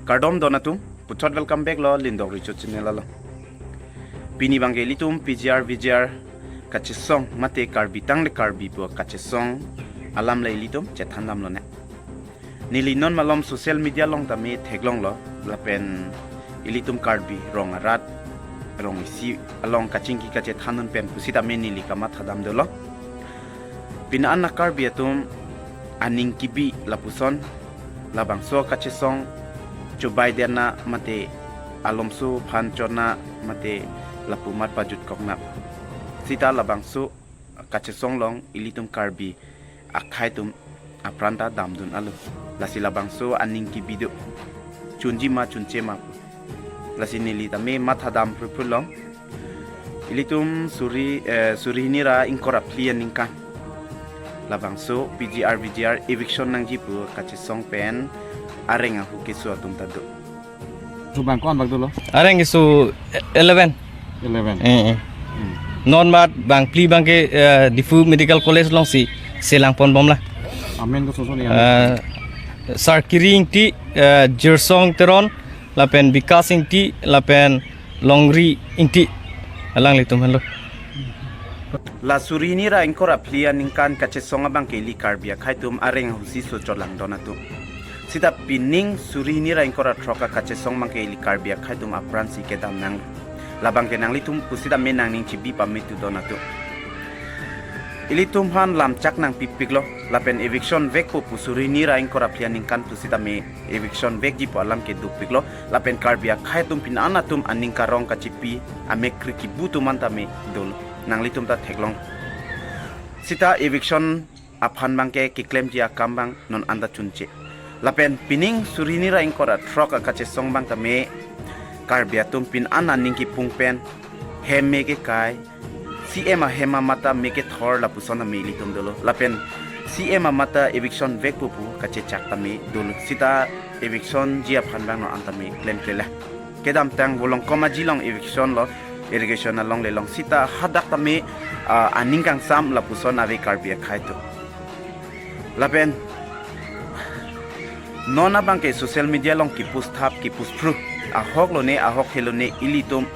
Kardom donatum, putot welcome back lo lindok richot channel lo. Pini bangge litum PGR VGR kacesong mate karbi tang le karbi bu kacesong alam le litum cethandam lo ne. Nili non malom social media long tame theglong lo lapen ilitum karbi rong arat rong isi along kachingki kache thanun pen pusita me nili kama thadam de lo. Pina anna karbi atum aning kibi lapuson labang so kacesong Cobai dia na mate alomsu pancona mate lapumat pajut koknap sita labangsu kacesong long ilitum karbi akai tum apranta damdun alu lasi labangsu aning kibidu chunji ma chunche ma lasi nili tame mathadam prupulong ilitum suri nira inkora plian ningkan labangsu PGR VGR eviction nang jipu kacesong pen areng aku kisu atum tadu. Subang kon bag dulu. Areng isu 11. 11. Non mat bang pli bang ke difu medical college long si selang pon bom lah. Amen ko susun Sar kiring ti jersong teron lapen bikasing ti lapen longri inti alang litum halo. La surini ra inkora plian ningkan kacesong abang ke li karbia khaitum areng husi so cholang donatu. Sita pining surini ra inkora troka kacesong mangke ili karbia khaitum apran si kedam nang labang ke nang litum pusida menang ning chibi pamitu donatu ilitum han lamchak nang pipiklo lapen eviction vek po surini ra inkora plianing kan pusida me eviction vek ji po alam ke dupiklo lapen karbia khaitum pin anatum aning karong kachipi ame kriki butu mantame dol nang litum ta theklong sita eviction aphan bangke kiklem ji akambang non anda chunche lapen pining surini ra inkora troka kacesong bang tame karbia tum pin ana ningki pungpen hemme ke kai CM hema mata meke thor la pusona me litum dolo lapen CM mata eviction vek pupu kache chak tame dolo sita eviction jia phan bang no antame claim klela kedam tang bolong koma jilong eviction lo irrigation along le long sita hadak tame aningkang sam la pusona ve karbia khaito lapen nona bangke social media long kipus thap kipus pru ahok lo ne ahok helo ne ilitum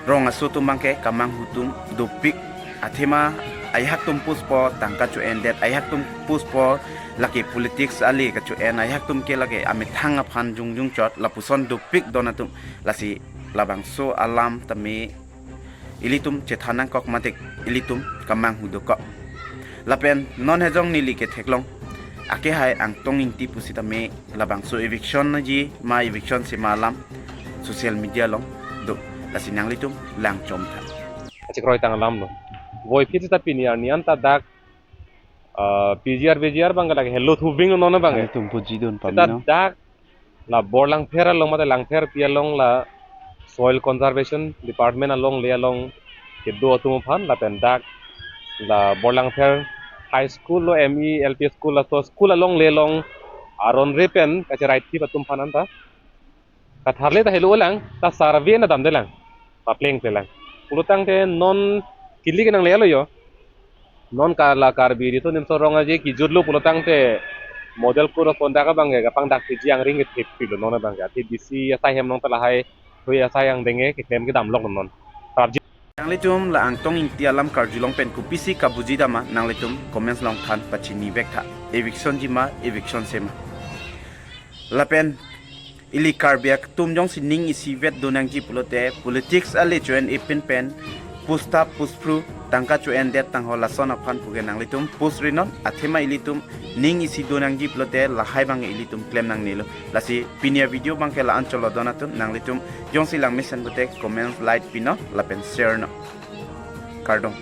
rong asotum bangke kamang hutum dopik athema ayhak tum puspo tangka chu endet ayhak tum puspo laki politics ali ka chu en ayhak tum ke lage ame thanga phan jungjung chot lapuson dopik donatum lasi labang so alam tame ilitum chethanang kok matik ilitum kamang hudoko lapen non hejong nili ke theklong ake hai ang tonging ti pusita me labang so eviction na ji ma eviction si malam social media long do lasinang litum lang chom tha achikroi tang lam no voi phit ta piniar nian ta dak PGR VGR bangala ke hello thubing no na bang tum puji don ta dak la borlang phera long mate lang pher pia long la soil conservation department along le along ke do tum phan la pen dak la borlang pher high school lo ME LP school la so school along le long aron repen ka right ti patum phanan ta ka tharle ta hello lang ta survey na dam de lang pa pleng pe lang pulutang te non kili ke nang le lo yo non ka la karbi ri to nim so ronga je ki jurlo pulutang te model ko ro ponda ka bangge ka pang dak ti jiang ring ke pi lo non bang ga ti bisi asai hem nong ta la hai thoi asai yang denge ke klem ke dam lok non nang litum la ang tong ing ti alam karjulong pen ku pisi ka buji dama nang litum comments long than pachini vek tha eviction jima eviction sema lapen ili karbiak tum jong sining isi vet donang ji pulote politics ale join ipin pen pusta puspru tangka chu endet tang hola sona phan puge nang litum pusrinon athema ilitum ning isi donang ji pulote la hai bang ilitum claim nang nilo lasi pinia video bang ke la ancholo donatun nang litum jong silang mission butek comment like pino lapen share no kardong